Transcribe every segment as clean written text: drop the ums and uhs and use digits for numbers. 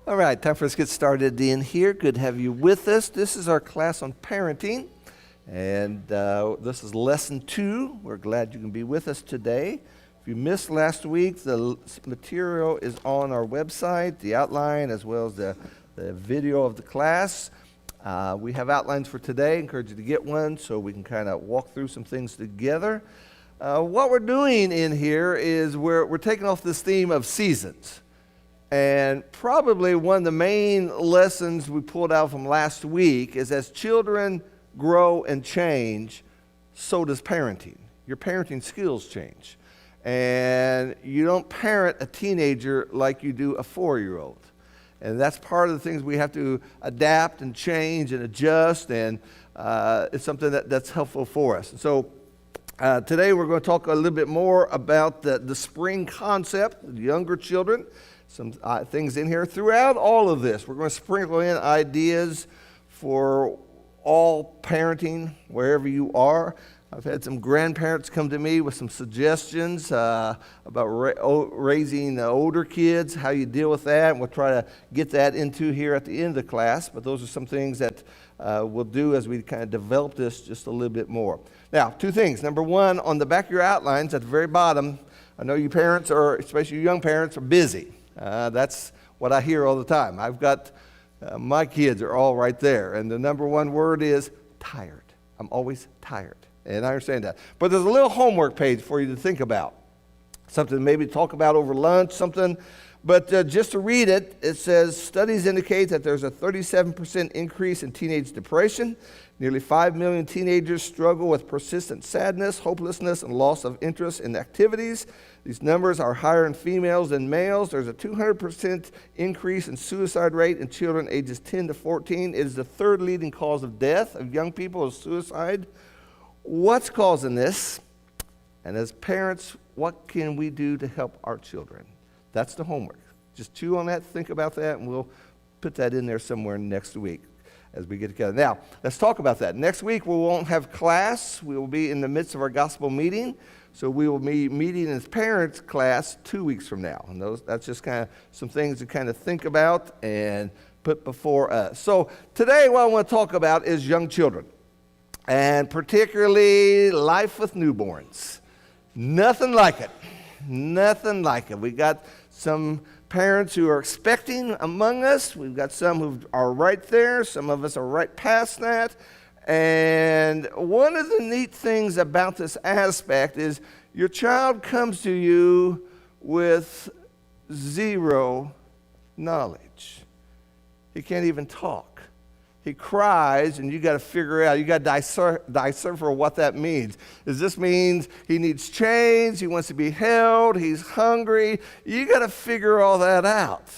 All right, time for us to get started in here. Good to have you with us. This is our class on parenting, and this is lesson 2. We're glad you can be with us today. If you missed last week, the material is on our website, the outline as well as the video of the class. We have outlines for today. I encourage you to get one so we can kind of walk through some things together. What we're doing in here is we're taking off this theme of seasons. And probably one of the main lessons we pulled out from last week is as children grow and change, so does parenting. Your parenting skills change. And you don't parent a teenager like you do a 4-year-old. And that's part of the things we have to adapt and change and adjust, and it's something that's helpful for us. So today we're going to talk a little bit more about the spring concept, the younger children. Some things in here. Throughout all of this, we're going to sprinkle in ideas for all parenting, wherever you are. I've had some grandparents come to me with some suggestions about raising older kids, how you deal with that, and we'll try to get that into here at the end of the class. But those are some things that we'll do as we kind of develop this just a little bit more. Now, 2 things. Number 1, on the back of your outlines at the very bottom, I know you parents, or especially you young parents, are busy. That's what I hear all the time. I've got, my kids are all right there. And the number 1 word is tired. I'm always tired. And I understand that. But there's a little homework page for you to think about. Something maybe to talk about over lunch, something. But just to read it, it says, studies indicate that there's a 37% increase in teenage depression. Nearly 5 million teenagers struggle with persistent sadness, hopelessness, and loss of interest in activities. These numbers are higher in females than males. There's a 200% increase in suicide rate in children ages 10 to 14. It is the 3rd leading cause of death of young people is suicide. What's causing this? And as parents, what can we do to help our children? That's the homework. Just chew on that, think about that, and we'll put that in there somewhere next week as we get together. Now, let's talk about that. Next week, we won't have class. We will be in the midst of our gospel meeting. So we will be meeting as parents class 2 weeks from now. And that's just kind of some things to kind of think about and put before us. So today, what I want to talk about is young children, and particularly life with newborns. Nothing like it. Nothing like it. We got some parents who are expecting among us. We've got some who are right there. Some of us are right past that. And one of the neat things about this aspect is your child comes to you with 0 knowledge. He can't even talk. He cries, and you got to figure out, you got to decipher what that means. Does this mean he needs change? He wants to be held? He's hungry? You got to figure all that out.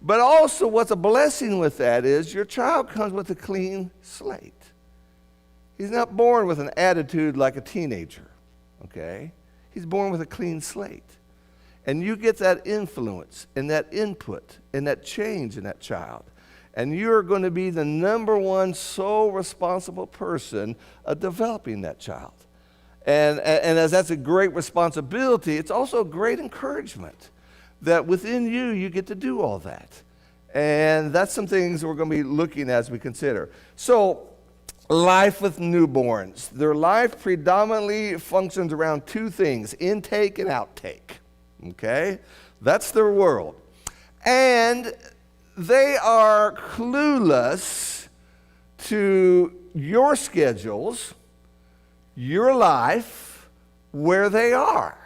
But also, what's a blessing with that is your child comes with a clean slate. He's not born with an attitude like a teenager, okay? He's born with a clean slate. And you get that influence and that input and that change in that child. And you're going to be the number 1 sole responsible person of developing that child. And as that's a great responsibility, it's also a great encouragement that within you, you get to do all that. And that's some things we're going to be looking at as we consider. So, life with newborns. Their life predominantly functions around 2 things, intake and outtake. Okay? That's their world. And they are clueless to your schedules, your life, where they are.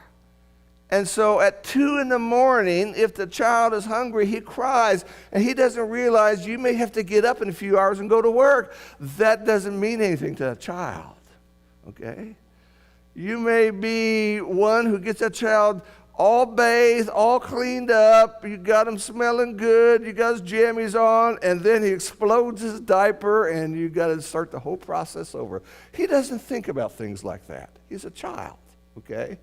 And so at 2 in the morning, if the child is hungry, he cries, and he doesn't realize you may have to get up in a few hours and go to work. That doesn't mean anything to a child, okay? You may be one who gets that child all bathed, all cleaned up, you got him smelling good, you got his jammies on, and then he explodes his diaper, and you got to start the whole process over. He doesn't think about things like that. He's a child, okay?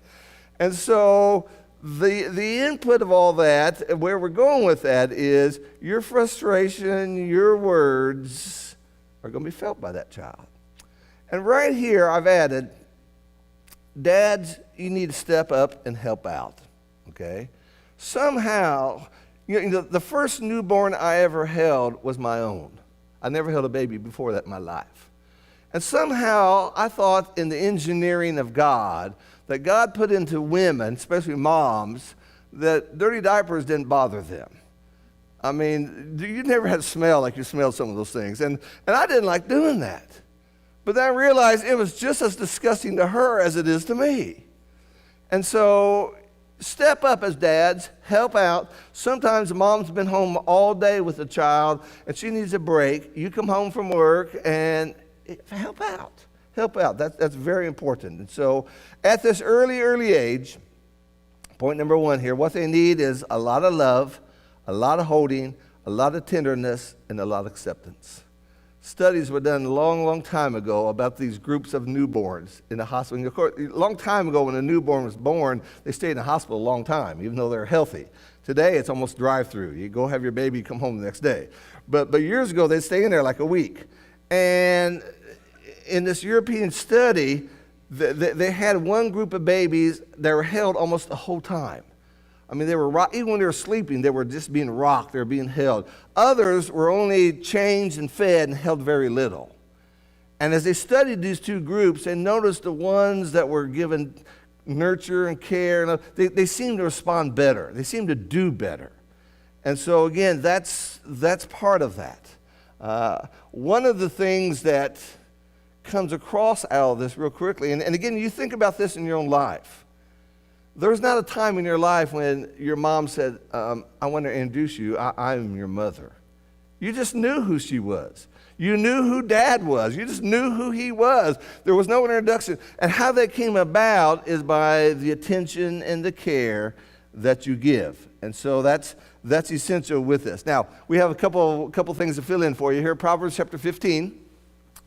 And so the input of all that, where we're going with that is your frustration, your words are going to be felt by that child. And right here I've added, dads, you need to step up and help out, okay? Somehow You know, the first newborn I ever held was my own. I never held a baby before that in my life. And somehow I thought in the engineering of God that God put into women, especially moms, that dirty diapers didn't bother them. I mean, you never had a smell like you smelled some of those things. And I didn't like doing that. But then I realized it was just as disgusting to her as it is to me. And so step up as dads, help out. Sometimes mom's been home all day with the child and she needs a break. You come home from work and help out. Help out. That's very important. And so at this early age, point number one here, what they need is a lot of love, a lot of holding, a lot of tenderness, and a lot of acceptance. Studies were done a long time ago about these groups of newborns in the hospital. And of course, a long time ago when a newborn was born, they stayed in the hospital a long time, even though they're healthy. Today, it's almost drive-through. You go have your baby, come home the next day. But years ago, they'd stay in there like a week. And in this European study, they had one group of babies that were held almost the whole time. I mean, they were even when they were sleeping, they were just being rocked, they were being held. Others were only changed and fed and held very little. And as they studied these two groups, they noticed the ones that were given nurture and care, they seemed to respond better. They seemed to do better. And so again, that's part of that. One of the things that comes across out of this real quickly, and again, you think about this in your own life. There's not a time in your life when your mom said, I want to introduce you, I'm your mother. You just knew who she was. You knew who dad was. You just knew who he was. There was no introduction. And how that came about is by the attention and the care that you give. And so that's essential with this. Now, we have a couple things to fill in for you here. Proverbs chapter 15,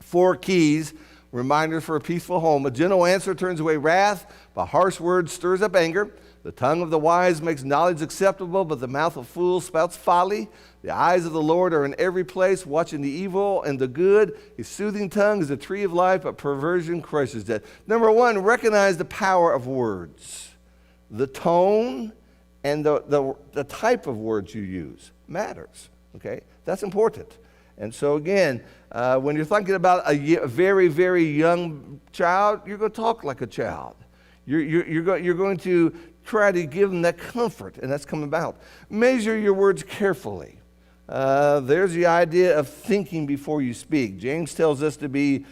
4 keys. Reminders for a peaceful home. A gentle answer turns away wrath, but harsh words stirs up anger. The tongue of the wise makes knowledge acceptable, but the mouth of fools spouts folly. The eyes of the Lord are in every place, watching the evil and the good. His soothing tongue is a tree of life, but perversion crushes it. Number one, recognize the power of words. The tone and the type of words you use matters. Okay, that's important. And so again, when you're thinking about a very, very young child, you're going to talk like a child. You're going to try to give them that comfort, and that's coming about. Measure your words carefully. There's the idea of thinking before you speak. James tells us to be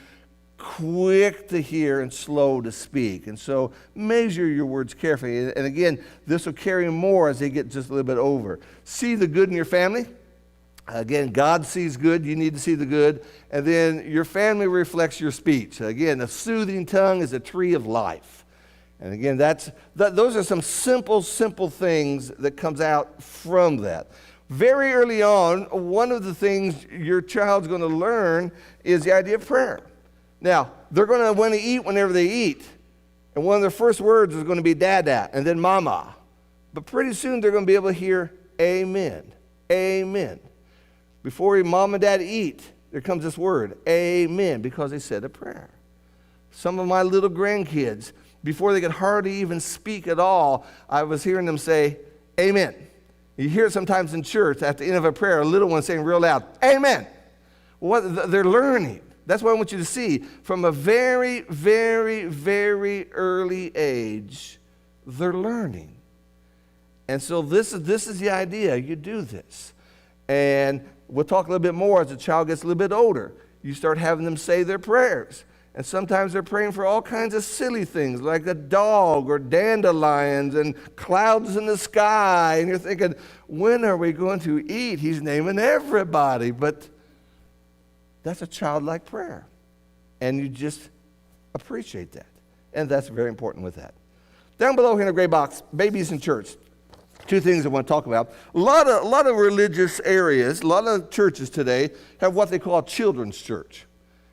quick to hear and slow to speak. And so measure your words carefully. And again, this will carry more as they get just a little bit over. See the good in your family. Again, God sees good, you need to see the good. And then your family reflects your speech. Again, a soothing tongue is a tree of life. And again, those are some simple things that comes out from that. Very early on, one of the things your child's going to learn is the idea of prayer. Now, they're going to want to eat whenever they eat. And one of their first words is going to be dada and then mama. But pretty soon they're going to be able to hear amen, amen. Before mom and dad eat, there comes this word, amen, because they said a prayer. Some of my little grandkids, before they could hardly even speak at all, I was hearing them say, amen. You hear it sometimes in church at the end of a prayer, a little one saying real loud, amen. Well, they're learning. That's what I want you to see. From a very, very, very early age, they're learning. And so this is the idea. You do this. And we'll talk a little bit more as the child gets a little bit older. You start having them say their prayers. And sometimes they're praying for all kinds of silly things, like a dog or dandelions and clouds in the sky. And you're thinking, when are we going to eat? He's naming everybody. But that's a childlike prayer. And you just appreciate that. And that's very important with that. Down below here in the gray box, babies in church. Two things I want to talk about. A lot of religious areas, a lot of churches today have what they call a children's church.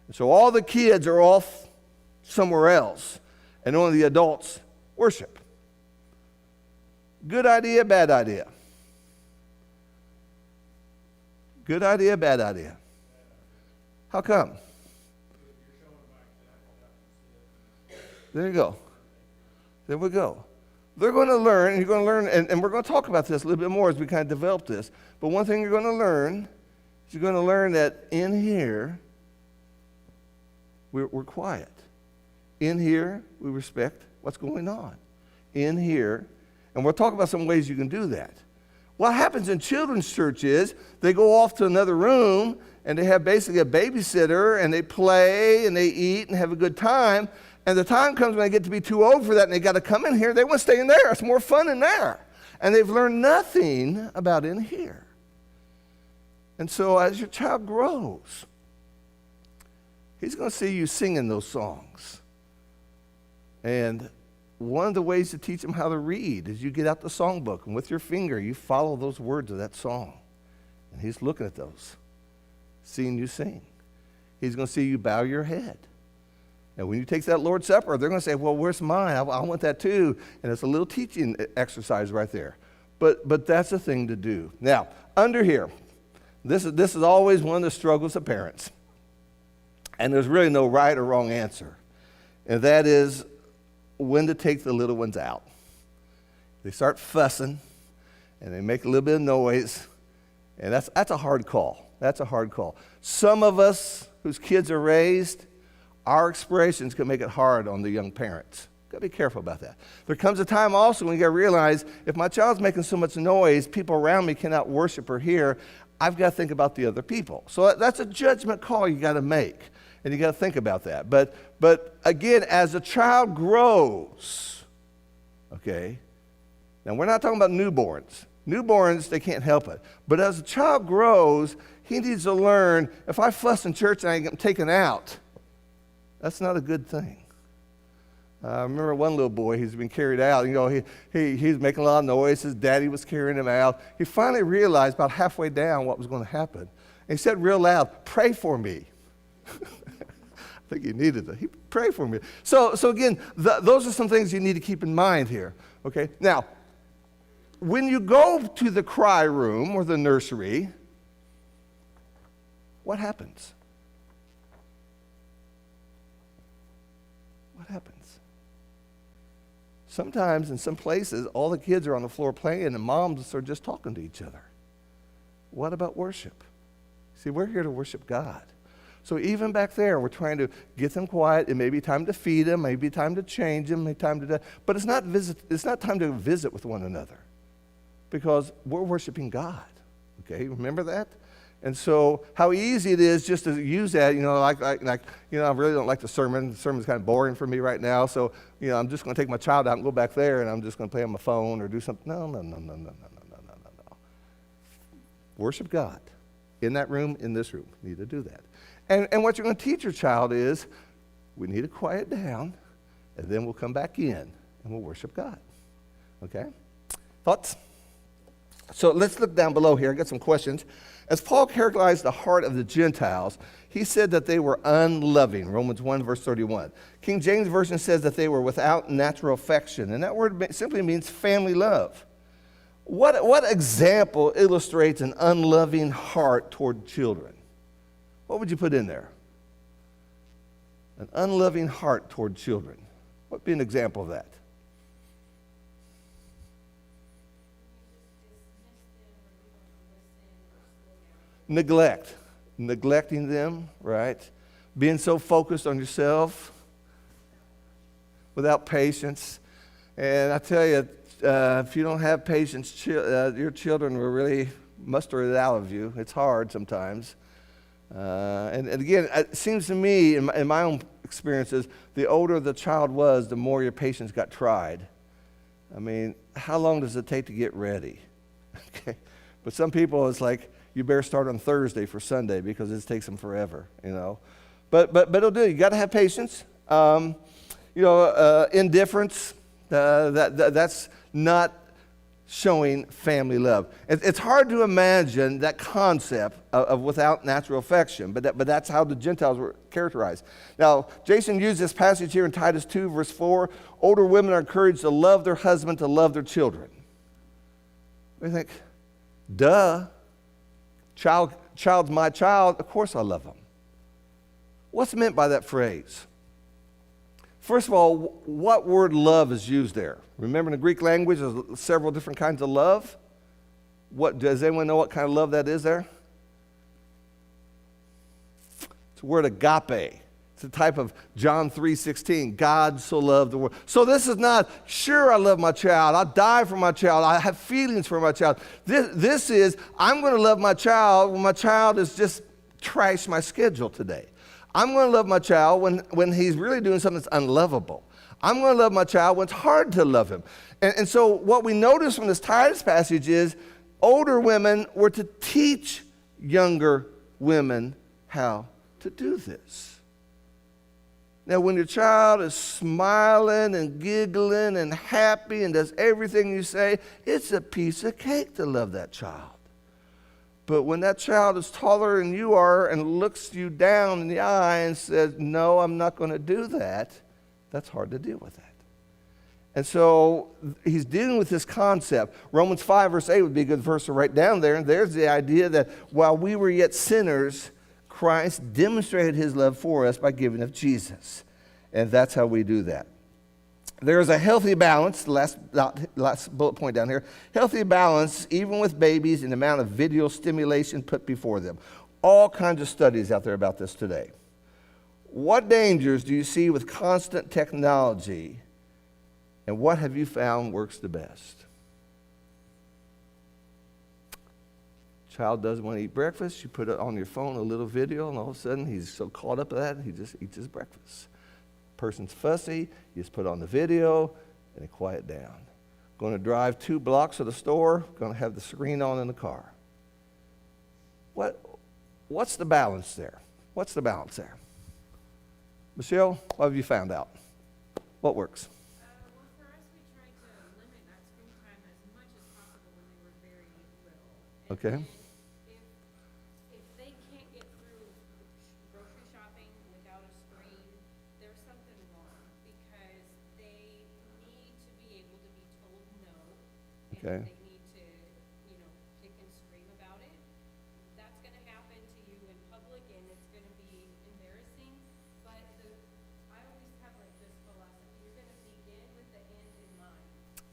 And so all the kids are off somewhere else, and only the adults worship. Good idea, bad idea? Good idea, bad idea? How come? There you go. There we go. they're going to learn, and you're going to learn, and we're going to talk about this a little bit more as we kind of develop this. But one thing you're going to learn is you're going to learn that in here, we're quiet. In here, we respect what's going on. In here, and we'll talk about some ways you can do that. What happens in children's church is they go off to another room, and they have basically a babysitter, and they play, and they eat, and have a good time. And the time comes when they get to be too old for that, and they got to come in here. They want to stay in there. It's more fun in there. And they've learned nothing about in here. And so as your child grows, he's going to see you singing those songs. And one of the ways to teach him how to read is you get out the songbook, and with your finger, you follow those words of that song. And he's looking at those, seeing you sing. He's going to see you bow your head. And when you take that Lord's Supper, they're going to say, well, where's mine? I want that too. And it's a little teaching exercise right there. But that's a thing to do. Now, under here, this is always one of the struggles of parents. And there's really no right or wrong answer. And that is when to take the little ones out. They start fussing, and they make a little bit of noise. And that's a hard call. That's a hard call. Some of us whose kids are raised, our expressions can make it hard on the young parents. Got to be careful about that. There comes a time also when you got to realize if my child's making so much noise, people around me cannot worship or hear. I've got to think about the other people. So that's a judgment call you got to make, and you got to think about that. But again, as a child grows, okay. Now we're not talking about newborns. Newborns, they can't help it. But as a child grows, he needs to learn. If I fuss in church and I get taken out, that's not a good thing. I remember one little boy, he's been carried out. You know, he's making a lot of noise. His daddy was carrying him out. He finally realized about halfway down what was going to happen. And he said real loud, "Pray for me." I think he needed it. He prayed for me. So again, those are some things you need to keep in mind here. Okay. Now, when you go to the cry room or the nursery, what happens? What happens? Sometimes in some places, all the kids are on the floor playing and moms are just talking to each other. What about worship? See, we're here to worship God. So even back there, we're trying to get them quiet. It may be time to feed them, maybe time to change them, maybe time to, but it's not time to visit with one another because we're worshiping God. Okay, remember that? And so how easy it is just to use that, like I really don't like the sermon. The sermon's kind of boring for me right now. So, I'm just going to take my child out and go back there and I'm just going to play on my phone or do something. No. Worship God. In that room, in this room. You need to do that. And what you're going to teach your child is we need to quiet down and then we'll come back in and we'll worship God. Okay? Thoughts? So let's look down below here. I got some questions. As Paul characterized the heart of the Gentiles, he said that they were unloving, Romans 1, verse 31. King James Version says that they were without natural affection, and that word simply means family love. What example illustrates an unloving heart toward children? What would you put in there? An unloving heart toward children. What would be an example of that? Neglect. Neglecting them, right? Being so focused on yourself without patience. And I tell you, if you don't have patience, your children will really muster it out of you. It's hard sometimes. And again, it seems to me, in my own experiences, the older the child was, the more your patience got tried. I mean, how long does it take to get ready? Okay, but some people, it's like, you better start on Thursday for Sunday because it takes them forever, But it'll do. You got to have patience. Indifference. That's not showing family love. It's hard to imagine that concept of without natural affection, but that's how the Gentiles were characterized. Now, Jason used this passage here in Titus 2, verse 4. Older women are encouraged to love their husband, to love their children. We think, duh. Child's my child, of course I love them. What's meant by that phrase? First of all, what word love is used there? Remember in the Greek language, there's several different kinds of love. Does anyone know what kind of love that is there? It's the word agape. It's a type of John 3:16. God so loved the world. So this is not, sure, I love my child. I'll die for my child. I have feelings for my child. This is, I'm going to love my child when my child has just trashed my schedule today. I'm going to love my child when he's really doing something that's unlovable. I'm going to love my child when it's hard to love him. And so what we notice from this Titus passage is older women were to teach younger women how to do this. Now, when your child is smiling and giggling and happy and does everything you say, it's a piece of cake to love that child. But when that child is taller than you are and looks you down in the eye and says, no, I'm not going to do that, that's hard to deal with that. And so he's dealing with this concept. Romans 5 verse 8 would be a good verse to write down there. And there's the idea that while we were yet sinners, Christ demonstrated his love for us by giving of Jesus. And that's how we do that. There is a healthy balance, the last bullet point down here, healthy balance even with babies in the amount of video stimulation put before them. All kinds of studies out there about this today. What dangers do you see with constant technology, and what have you found works the best? Child doesn't want to eat breakfast, you put it on your phone, a little video, and all of a sudden he's so caught up in that, he just eats his breakfast. Person's fussy, you just put on the video, and they quiet down. Going to drive 2 blocks to the store, going to have the screen on in the car. What's the balance there? What's the balance there? Michelle, what have you found out? What works? Well, for us, we tried to limit that screen time as much as possible when they were very little. Okay. If they can't get through grocery shopping without a screen, there's something wrong because they need to be able to be told no. Okay. And they need to, kick and scream about it. That's going to happen to you in public, and it's going to be embarrassing. But I always have like this philosophy: you're going to begin with the end in mind.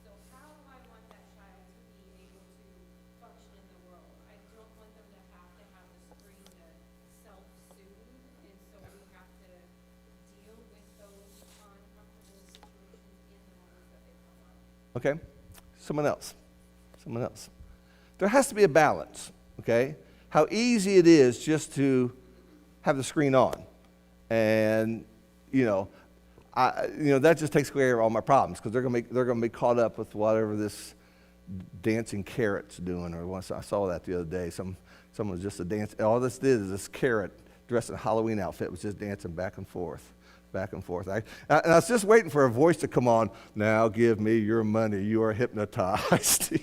So how do I want that child to be able to function in the world? I don't want them to have the screen to self-soothe, and so we have to deal with those uncomfortable situations in the moments that they come up. Okay. Someone else. There has to be a balance, okay? How easy it is just to have the screen on. And, that just takes care of all my problems because they're going to be caught up with whatever this dancing carrot's doing. Or once I saw that the other day, someone was just a dance. All this did is this carrot dressed in a Halloween outfit was just dancing back and forth. And I was just waiting for a voice to come on. Now give me your money. You are hypnotized.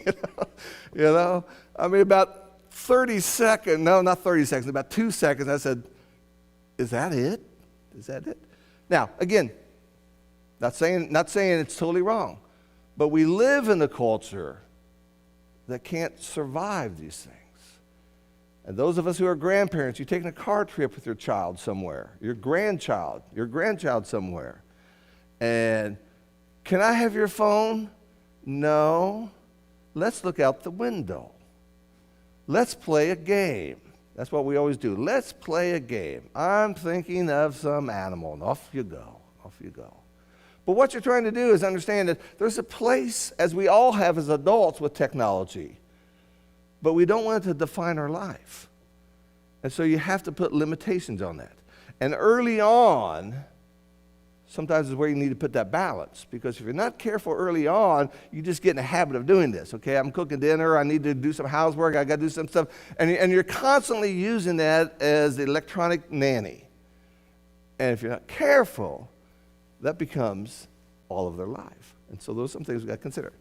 I mean, about 30 seconds. No, not 30 seconds. About 2 seconds. I said, "Is that it? Is that it?" Now, again, not saying it's totally wrong, but we live in a culture that can't survive these things. And those of us who are grandparents, you're taking a car trip with your child somewhere, your grandchild somewhere. And can I have your phone? No. Let's look out the window. Let's play a game. That's what we always do. Let's play a game. I'm thinking of some animal, and off you go. But what you're trying to do is understand that there's a place, as we all have as adults, with technology. But we don't want it to define our life. And so you have to put limitations on that. And early on, sometimes is where you need to put that balance. Because if you're not careful early on, you just get in the habit of doing this. Okay, I'm cooking dinner, I need to do some housework, I got to do some stuff. And you're constantly using that as the electronic nanny. And if you're not careful, that becomes all of their life. And so those are some things we've got to consider.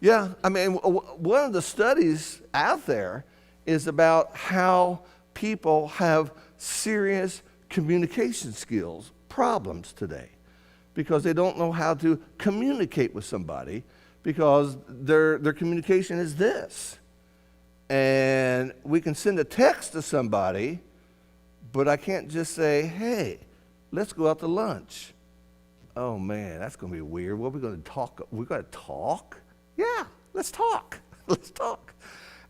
Yeah, I mean, one of the studies out there is about how people have serious communication skills problems today because they don't know how to communicate with somebody because their communication is this. And we can send a text to somebody, but I can't just say, hey, let's go out to lunch. Oh man, that's going to be weird. What are we going to talk? We're going to talk? Yeah, let's talk. Let's talk.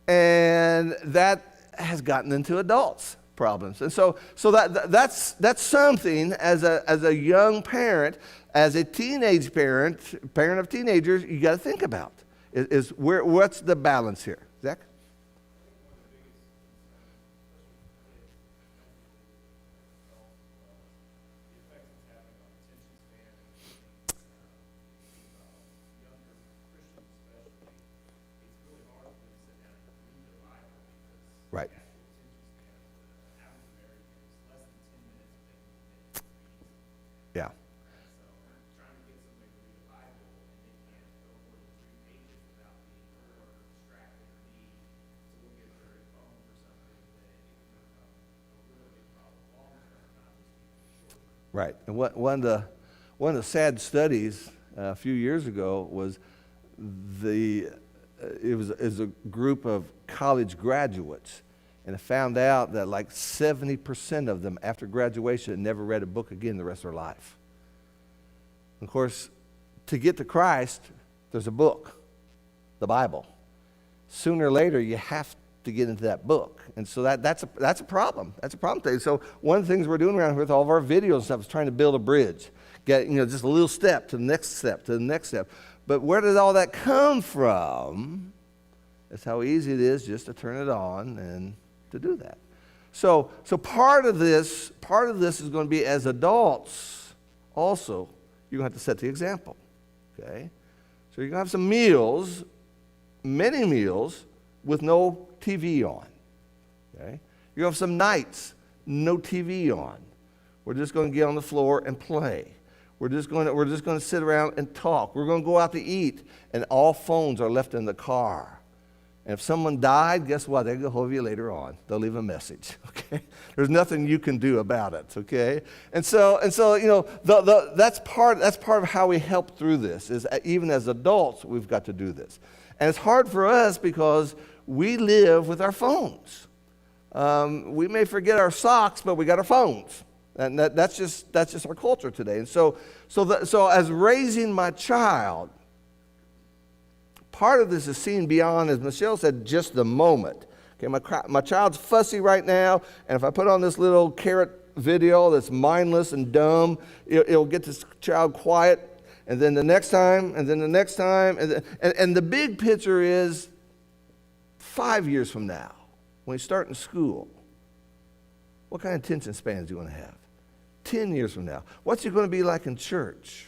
And that has gotten into adults' problems. And so that's something as a young parent, as a teenage parent of teenagers, you got to think about. What's the balance here? Zach? Right. Yeah. Right. And one of the sad studies a few years ago was it was a group of college graduates, and it found out that like 70% of them after graduation had never read a book again the rest of their life. Of course, to get to Christ, there's a book, the Bible. Sooner or later, you have to get into that book. And so that's a problem. That's a problem today. So one of the things we're doing around here with all of our videos and stuff is trying to build a bridge. Get, just a little step to the next step to the next step. But where did all that come from? That's how easy it is just to turn it on and to do that. So part of this is going to be, as adults also, you're going to have to set the example. Okay? So you're going to have some meals, many meals, with no TV on. Okay? You're going to have some nights, no TV on. We're just going to get on the floor and play. We're just going to sit around and talk. We're going to go out to eat, and all phones are left in the car. And if someone died, guess what? They'll get hold of you later on. They'll leave a message. Okay, there's nothing you can do about it. Okay, and so that's part of how we help through this. Is even as adults, we've got to do this, and it's hard for us because we live with our phones. We may forget our socks, but we got our phones. And that's just our culture today. And so as raising my child, part of this is seeing beyond, as Michelle said, just the moment. Okay, my child's fussy right now, and if I put on this little carrot video that's mindless and dumb, it'll get this child quiet, and then the next time, and then the next time, and the big picture is 5 years from now, when you start in school, what kind of attention spans do you want to have? 10 years from now, what's it going to be like in church?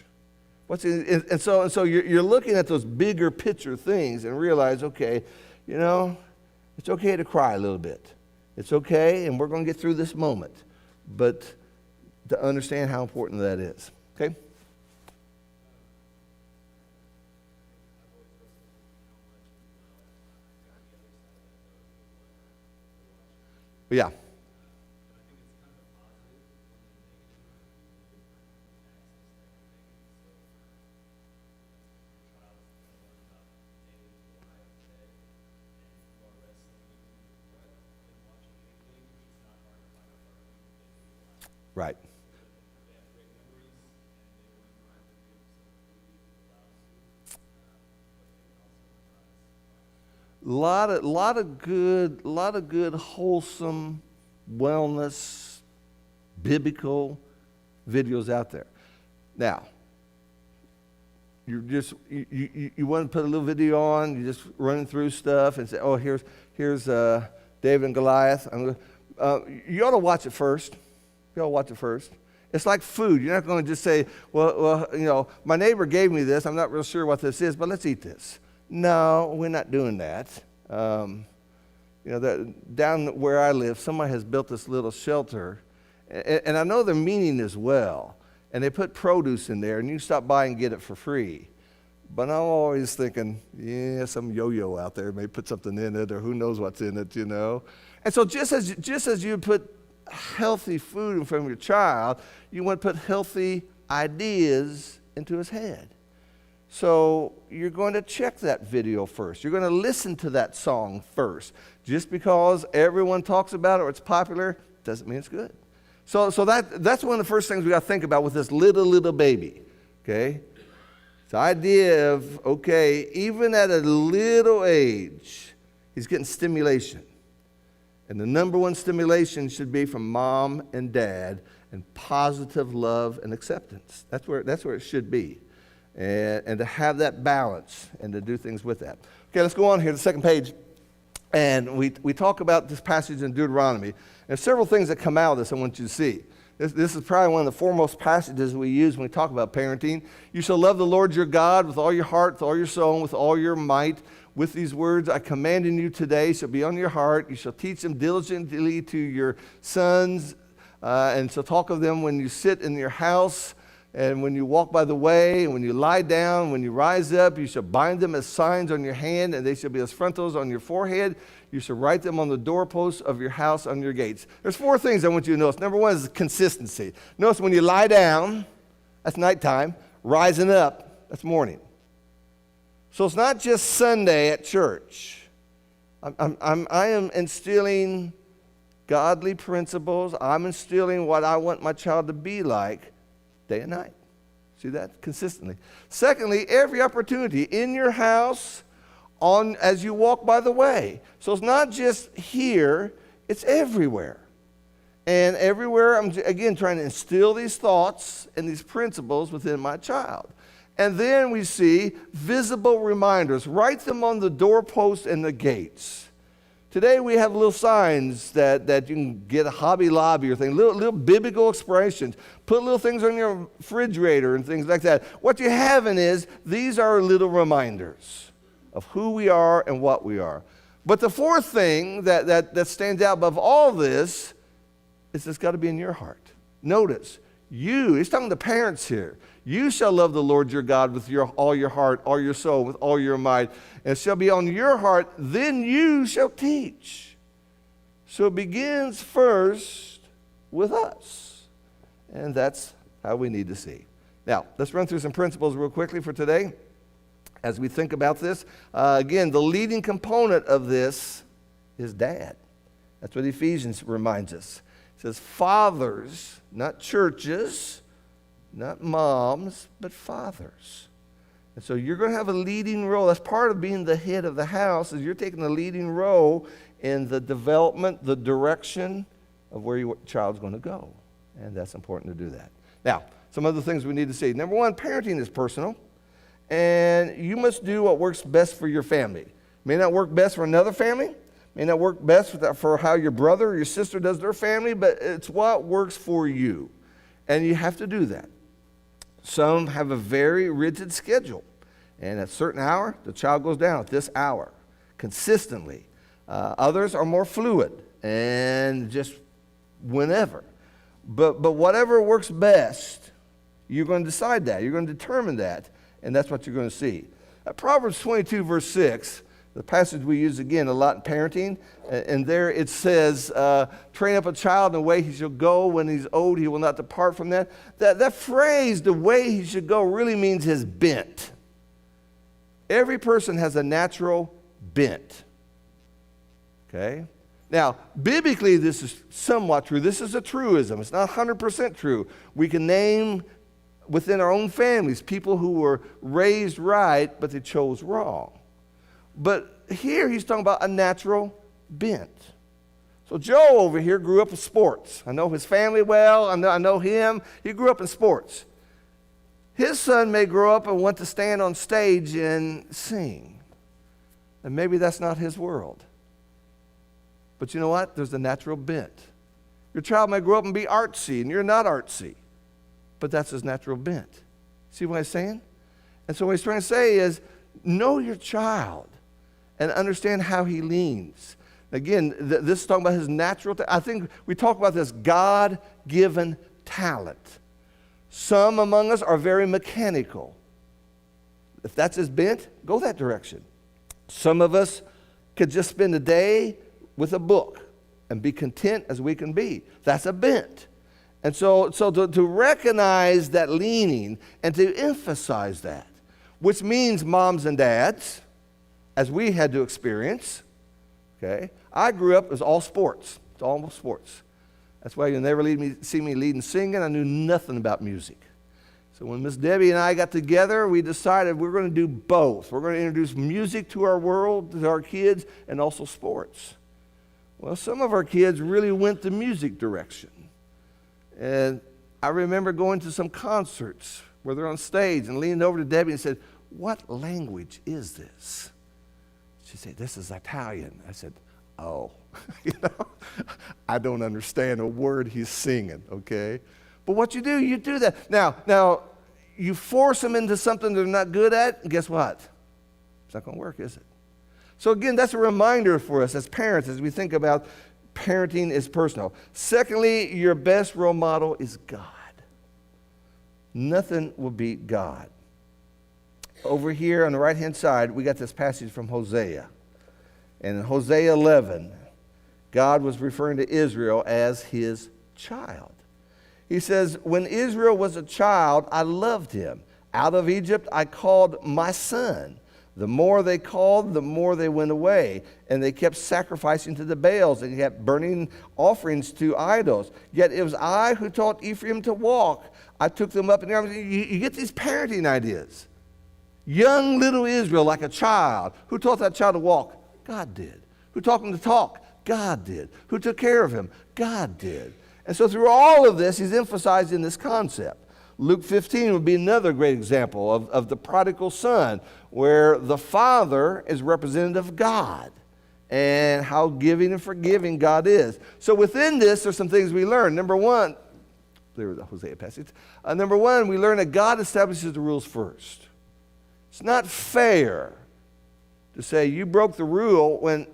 And so you're looking at those bigger picture things and realize, okay, it's okay to cry a little bit. It's okay, and we're going to get through this moment. But to understand how important that is, okay? Yeah. Right. Lot of good, wholesome, wellness, biblical videos out there. Now, you want to put a little video on, you're just running through stuff and say, oh, here's David and Goliath. You ought to watch it first. You ought to watch it first. It's like food. You're not going to just say, well, my neighbor gave me this. I'm not real sure what this is, but let's eat this. No, we're not doing that. Down where I live, somebody has built this little shelter, and I know their meaning is well, and they put produce in there, and you can stop by and get it for free. But I'm always thinking, some yo-yo out there may put something in it, or who knows what's in it, And so just as you put healthy food in front of your child, you want to put healthy ideas into his head. So you're going to check that video first. You're going to listen to that song first. Just because everyone talks about it or it's popular doesn't mean it's good. So that's one of the first things we got to think about with this little baby, okay? The idea of, okay, even at a little age, he's getting stimulation. And the number one stimulation should be from mom and dad and positive love and acceptance. That's where it should be. And to have that balance and to do things with that. Okay, let's go on here to the second page. And we talk about this passage in Deuteronomy. There's several things that come out of this I want you to see. This is probably one of the foremost passages we use when we talk about parenting. You shall love the Lord your God with all your heart, with all your soul, and with all your might. With these words I command you today shall be on your heart. You shall teach them diligently to your sons, and shall talk of them when you sit in your house, and when you walk by the way, and when you lie down, when you rise up. You shall bind them as signs on your hand, and they shall be as frontals on your forehead. You shall write them on the doorposts of your house, on your gates. There's four things I want you to notice. Number one is consistency. Notice when you lie down, that's nighttime. Rising up, that's morning. So it's not just Sunday at church. I am instilling godly principles. I'm instilling what I want my child to be like day and night. See that? Consistently. Secondly, every opportunity in your house, as you walk by the way. So it's not just here, it's everywhere. And everywhere, I'm again trying to instill these thoughts and these principles within my child. And then we see visible reminders. Write them on the doorposts and the gates. Today we have little signs that you can get a Hobby Lobby or things, little biblical expressions. Put little things on your refrigerator and things like that. What you having is, these are little reminders of who we are and what we are. But the fourth thing that stands out above all this is it's got to be in your heart. Notice, he's talking to parents here. You shall love the Lord your God with all your heart, all your soul, with all your might. And it shall be on your heart, then you shall teach. So it begins first with us. And that's how we need to see. Now, let's run through some principles real quickly for today as we think about this. Again, the leading component of this is dad. That's what Ephesians reminds us. It says fathers, not churches, not moms, but fathers. And so you're going to have a leading role. That's part of being the head of the house, is you're taking a leading role in the development, the direction of where your child's going to go. And that's important to do that. Now, some other things we need to see. Number one, parenting is personal. And you must do what works best for your family. May not work best for another family. May not work best for how your brother or your sister does their family, but it's what works for you. And you have to do that. Some have a very rigid schedule. And at a certain hour, the child goes down at this hour, consistently. Others are more fluid and just whenever. But whatever works best, you're going to decide that. You're going to determine that. And that's what you're going to see. Proverbs 22, verse 6, the passage we use again a lot in parenting, and there it says, train up a child in the way he shall go. When he's old, he will not depart from that. That phrase, the way he should go, really means his bent. Every person has a natural bent. Okay? Now, biblically, this is somewhat true. This is a truism. It's not 100% true. We can name within our own families people who were raised right, but they chose wrong. But here he's talking about a natural bent. So Joe over here grew up in sports. I know his family well. I know him. He grew up in sports. His son may grow up and want to stand on stage and sing. And maybe that's not his world. But you know what? There's a natural bent. Your child may grow up and be artsy, and you're not artsy. But that's his natural bent. See what I'm saying? And so what he's trying to say is, know your child and understand how he leans. Again, this is talking about his natural I think we talk about this God-given talent. Some among us are very mechanical. If that's his bent, go that direction. Some of us could just spend a day with a book and be content as we can be. That's a bent. And so to recognize that leaning and to emphasize that. which means moms and dads, as we had to experience. Okay, I grew up, it was all sports. It's all sports. That's why you'll never see me leading singing. I knew nothing about music. So when Miss Debbie and I got together, we decided we're going to do both. We're going to introduce music to our world, to our kids, and also sports. Well, some of our kids really went the music direction. And I remember going to some concerts where they're on stage and leaning over to Debbie and said, "What language is this?" She said, "This is Italian." I said, "Oh, I don't understand a word he's singing," okay? But what you do that. Now, you force them into something they're not good at, and guess what? It's not going to work, is it? So again, that's a reminder for us as parents as we think about parenting is personal. Secondly, your best role model is God. Nothing will beat God. Over here on the right-hand side, we got this passage from Hosea. And in Hosea 11, God was referring to Israel as his child. He says, "When Israel was a child, I loved him. Out of Egypt I called my son. The more they called, the more they went away. And they kept sacrificing to the Baals and kept burning offerings to idols. Yet it was I who taught Ephraim to walk. I took them up in the arms." You get these parenting ideas. Young little Israel, like a child. Who taught that child to walk? God did. Who taught him to talk? God did. Who took care of him? God did. And so through all of this, he's emphasizing this concept. Luke 15 would be another great example of the prodigal son, where the father is representative of God and how giving and forgiving God is. So within this, there's some things we learn. Number one, there was the Hosea passage. Number one, we learn that God establishes the rules first. It's not fair to say you broke the rule when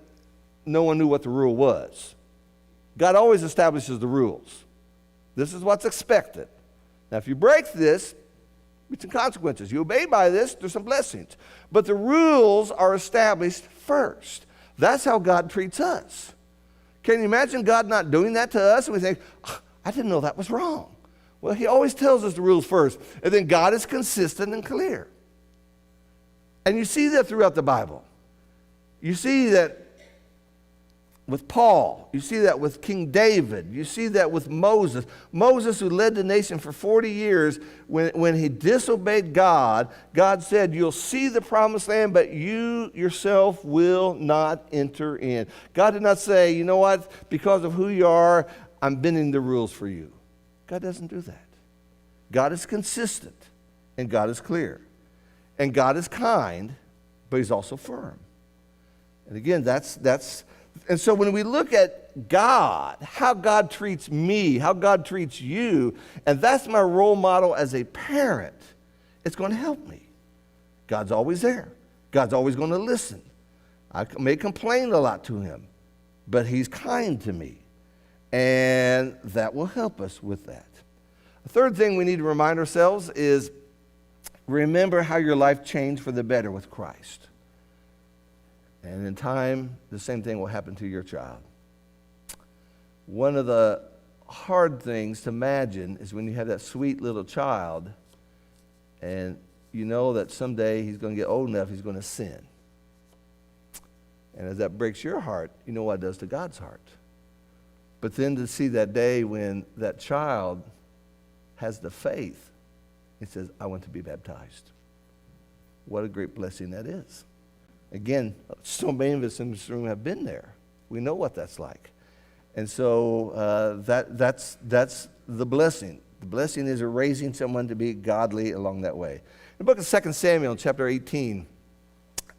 no one knew what the rule was. God always establishes the rules. This is what's expected. Now, if you break this, there's some consequences. You obey by this, there's some blessings. But the rules are established first. That's how God treats us. Can you imagine God not doing that to us? And we think, I didn't know that was wrong. Well, he always tells us the rules first. And then God is consistent and clear. And you see that throughout the Bible. You see that with Paul. You see that with King David. You see that with Moses. Moses, who led the nation for 40 years, when he disobeyed God, God said, "You'll see the promised land, but you yourself will not enter in." God did not say, "You know what, because of who you are, I'm bending the rules for you." God doesn't do that. God is consistent, and God is clear. And God is kind, but he's also firm. And again, and so when we look at God, how God treats me, how God treats you, and that's my role model as a parent, it's going to help me. God's always there. God's always going to listen. I may complain a lot to him, but he's kind to me. And that will help us with that. The third thing we need to remind ourselves is remember how your life changed for the better with Christ. And in time, the same thing will happen to your child. One of the hard things to imagine is when you have that sweet little child and you know that someday he's going to get old enough, he's going to sin. And as that breaks your heart, you know what it does to God's heart. But then to see that day when that child has the faith, he says, "I want to be baptized." What a great blessing that is. Again, so many of us in this room have been there. We know what that's like. And so that's the blessing. The blessing is raising someone to be godly along that way. In the book of 2 Samuel, chapter 18,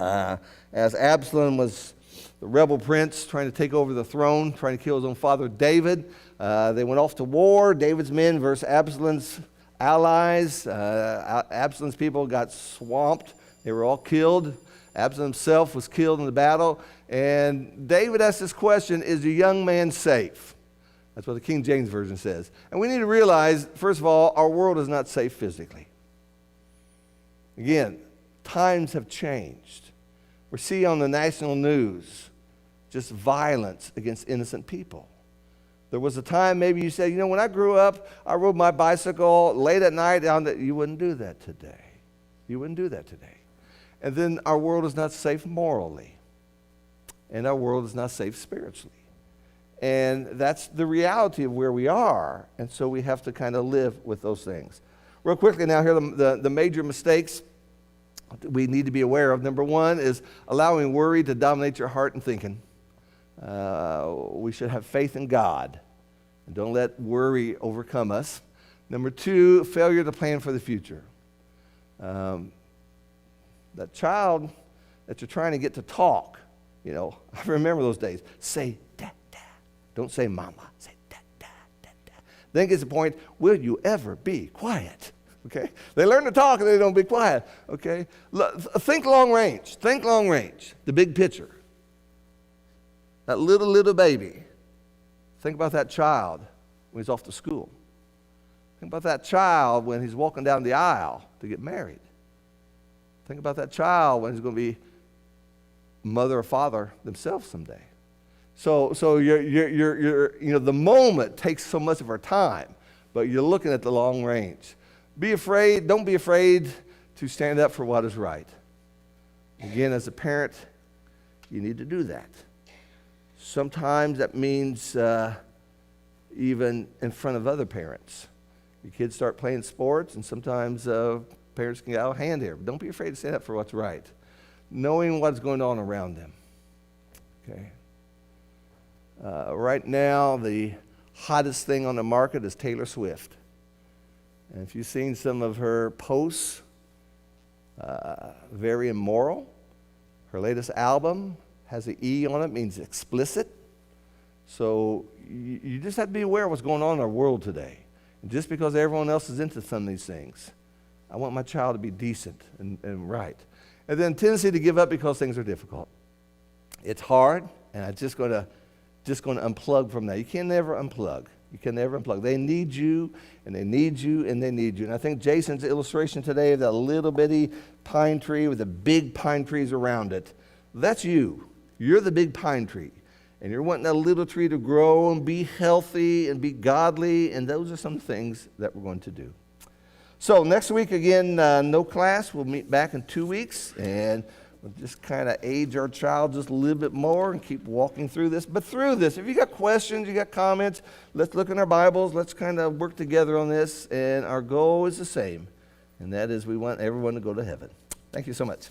as Absalom was the rebel prince trying to take over the throne, trying to kill his own father David, they went off to war. David's men versus Absalom's allies. Absalom's people got swamped. They were all killed. Absalom himself was killed in the battle. And David asked this question, is the young man safe? That's what the King James Version says. And we need to realize, first of all, our world is not safe physically. Again, times have changed. We see on the national news just violence against innocent people. There was a time maybe you said, when I grew up, I rode my bicycle late at night. You wouldn't do that today. You wouldn't do that today. And then our world is not safe morally. And our world is not safe spiritually. And that's the reality of where we are. And so we have to kind of live with those things. Real quickly now, here are the major mistakes we need to be aware of. Number one is allowing worry to dominate your heart and thinking. We should have faith in God. And don't let worry overcome us. Number two, failure to plan for the future. That child that you're trying to get to talk, you know, I remember those days. Say, dad, dad. Don't say mama. Say, dad, dad, dad, dad. Then gets the point, will you ever be quiet? Okay? They learn to talk and they don't be quiet. Okay? Think long range. Think long range. The big picture. That little baby. Think about that child when he's off to school. Think about that child when he's walking down the aisle to get married. Think about that child when he's going to be mother or father themselves someday. So you're the moment takes so much of our time, but you're looking at the long range. Don't be afraid to stand up for what is right. Again, as a parent, you need to do that. Sometimes that means even in front of other parents. Your kids start playing sports, and sometimes parents can get out of hand here. But don't be afraid to stand up for what's right. Knowing what's going on around them. Okay. Right now, the hottest thing on the market is Taylor Swift. And if you've seen some of her posts, very immoral. Her latest album has an E on it, means explicit. So you just have to be aware of what's going on in our world today. And just because everyone else is into some of these things, I want my child to be decent and right. And then tendency to give up because things are difficult. It's hard, and I'm just going to unplug from that. You can never unplug. You can never unplug. They need you, and they need you, and they need you. And I think Jason's illustration today of that little bitty pine tree with the big pine trees around it, that's you. You're the big pine tree. And you're wanting that little tree to grow and be healthy and be godly, and those are some things that we're going to do. So next week, again, no class. We'll meet back in 2 weeks, and we'll just kind of age our child just a little bit more and keep walking through this. But through this, if you got questions, you got comments, let's look in our Bibles. Let's kind of work together on this, and our goal is the same, and that is we want everyone to go to heaven. Thank you so much.